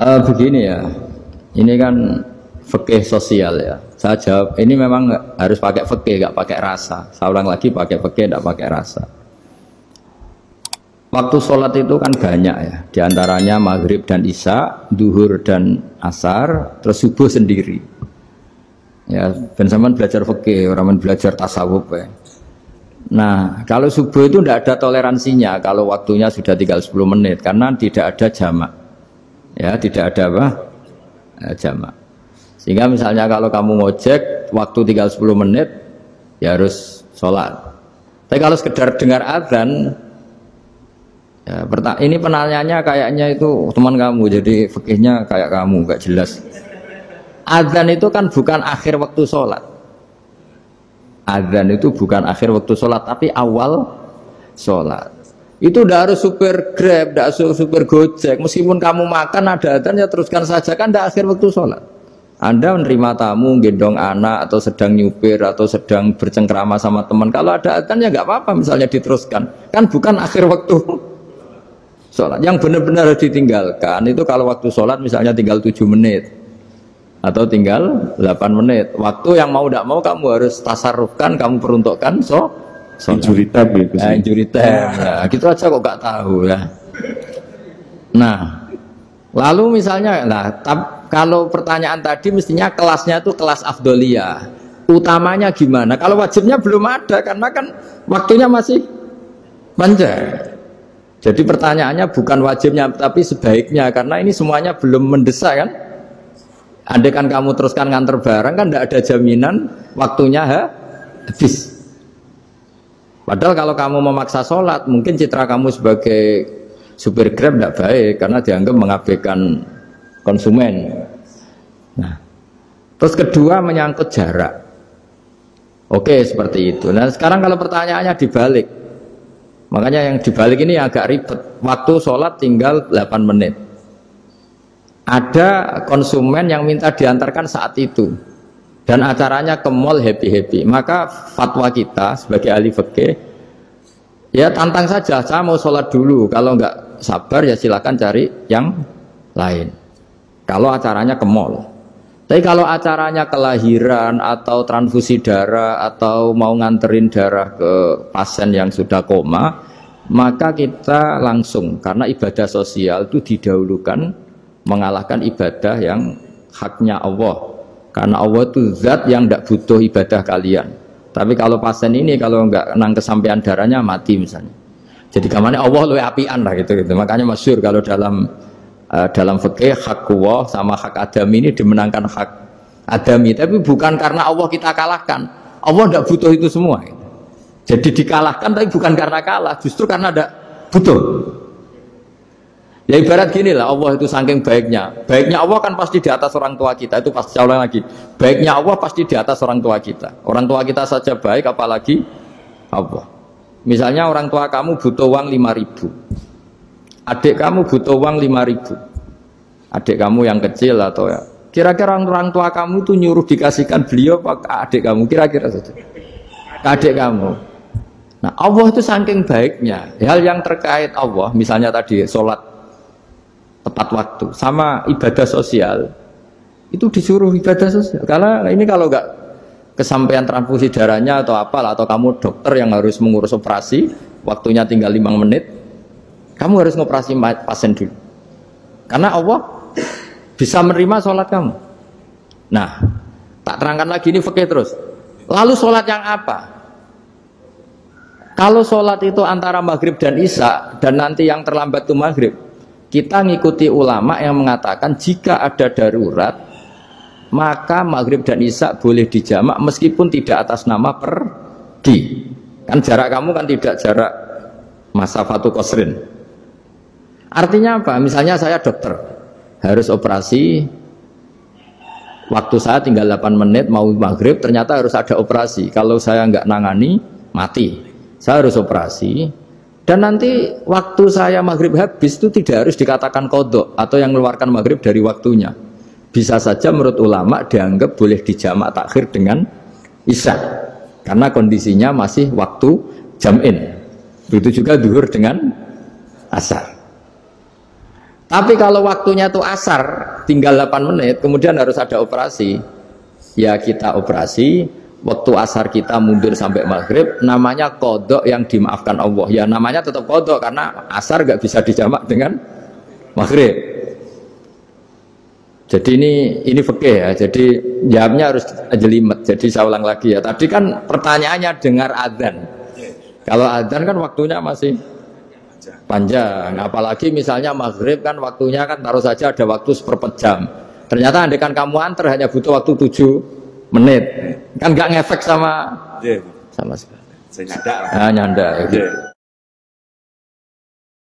Begini ya, ini kan fikih sosial ya. Saya jawab, ini memang harus pakai fikih, nggak pakai rasa. Saya ulang lagi, pakai fikih, nggak pakai rasa. Waktu sholat itu kan banyak ya, diantaranya maghrib dan isya, duhur dan asar, terus subuh sendiri. Ya, ben sampean belajar fikih, orang belajar tasawuf ya. Nah, kalau subuh itu tidak ada toleransinya kalau waktunya sudah tinggal 10 menit karena tidak ada jamak. Ya, tidak ada apa? Jamak. Sehingga misalnya kalau kamu ngojek waktu tinggal 10 menit ya harus sholat. Tapi kalau sekedar dengar azan ya, ini penanyanya kayaknya itu teman kamu, jadi fikihnya kayak kamu, gak jelas. Azan itu kan bukan akhir waktu sholat. Azan itu bukan akhir waktu sholat, tapi awal sholat. Itu udah harus supir Grab, udah harus supir Gojek. Meskipun kamu makan ada azan ya teruskan saja, kan udah akhir waktu sholat. Anda menerima tamu, gendong anak, atau sedang nyupir, atau sedang bercengkrama sama teman. Kalau ada azan ya nggak apa-apa, misalnya diteruskan. Kan bukan akhir waktu sholat. Yang benar-benar harus ditinggalkan itu kalau waktu sholat misalnya tinggal 7 menit. Atau tinggal 8 menit. Waktu yang mau tidak mau kamu harus tasarrufkan, kamu peruntukkan injury time gitu sih. Injury time. Nah, gitu aja kok gak tahu ya. Nah, lalu misalnya kalau pertanyaan tadi mestinya kelasnya itu kelas afdoliyah. Utamanya gimana? Kalau wajibnya belum ada karena kan waktunya masih panjang. Jadi pertanyaannya bukan wajibnya tapi sebaiknya karena ini semuanya belum mendesak kan? Andai kan kamu teruskan nganter barang kan tidak ada jaminan waktunya habis. Padahal kalau kamu memaksa sholat mungkin citra kamu sebagai supir Grab tidak baik karena dianggap mengabaikan konsumen. Nah, terus kedua menyangkut jarak. Oke seperti itu. Nah sekarang kalau pertanyaannya dibalik, makanya yang dibalik ini agak ribet. Waktu sholat tinggal 8 menit. Ada konsumen yang minta diantarkan saat itu dan acaranya ke mall happy-happy, maka fatwa kita sebagai ahli fikih ya tantang saja, saya mau sholat dulu, kalau nggak sabar ya silakan cari yang lain kalau acaranya ke mall. Tapi kalau acaranya kelahiran atau transfusi darah atau mau nganterin darah ke pasien yang sudah koma, maka kita langsung, karena ibadah sosial itu didahulukan mengalahkan ibadah yang haknya Allah, karena Allah itu zat yang tidak butuh ibadah kalian. Tapi kalau pasien ini kalau nggak nang kesampaian darahnya mati misalnya, jadi kamarnya Allah lebih apian lah gitu. Makanya masyhur kalau dalam fikih hak Allah sama hak adami ini dimenangkan hak adami, tapi bukan karena Allah kita kalahkan. Allah tidak butuh itu semua gitu. Jadi dikalahkan tapi bukan karena kalah, justru karena tidak butuh. Ya ibarat gini lah, Allah itu saking baiknya Allah kan pasti di atas orang tua kita, itu pasti ulang lagi, baiknya Allah pasti di atas orang tua kita saja baik apalagi Allah. Misalnya orang tua kamu butuh uang 5.000, adik kamu butuh uang 5.000, adik kamu yang kecil atau ya kira-kira orang tua kamu itu nyuruh dikasihkan beliau apa adik kamu, kira-kira saja adik kamu. Nah Allah itu saking baiknya, hal yang terkait Allah misalnya tadi sholat tepat waktu sama ibadah sosial itu disuruh ibadah sosial, karena ini kalau nggak kesampaian transfusi darahnya atau apalah, atau kamu dokter yang harus mengurus operasi waktunya tinggal 5 menit, kamu harus ngoperasi pasien dulu karena Allah bisa menerima sholat kamu. Nah tak terangkan lagi ini fikih terus. Lalu sholat yang apa? Kalau sholat itu antara maghrib dan isya dan nanti yang terlambat itu maghrib, kita ngikuti ulama yang mengatakan jika ada darurat maka maghrib dan isya boleh dijamak meskipun tidak atas nama pergi. Kan jarak kamu kan tidak jarak masafatu qasrin. Artinya apa? Misalnya saya dokter harus operasi, waktu saya tinggal 8 menit mau maghrib, ternyata harus ada operasi. Kalau saya nggak nangani mati, saya harus operasi. Dan nanti waktu saya maghrib habis itu tidak harus dikatakan qadha atau yang mengeluarkan maghrib dari waktunya. Bisa saja menurut ulama dianggap boleh dijamak takhir dengan isya karena kondisinya masih waktu jam'in. Begitu juga zuhur dengan asar. Tapi kalau waktunya tuh asar, tinggal 8 menit, kemudian harus ada operasi. Ya kita operasi, waktu asar kita mundur sampai maghrib, namanya kodok yang dimaafkan Allah. Ya namanya tetap kodok, karena asar gak bisa dijamak dengan maghrib. Jadi ini fikih ya, jadi jawabnya harus jelimet. Jadi saya ulang lagi ya, tadi kan pertanyaannya dengar adzan. Kalau adzan kan waktunya masih panjang, apalagi misalnya maghrib kan waktunya kan taruh saja ada waktu seperempat jam. Ternyata andekan kamu antar hanya butuh waktu 7 menit, kan nggak ngefek sama sekali. Saya nyanda. Nyanda. Ya, gitu.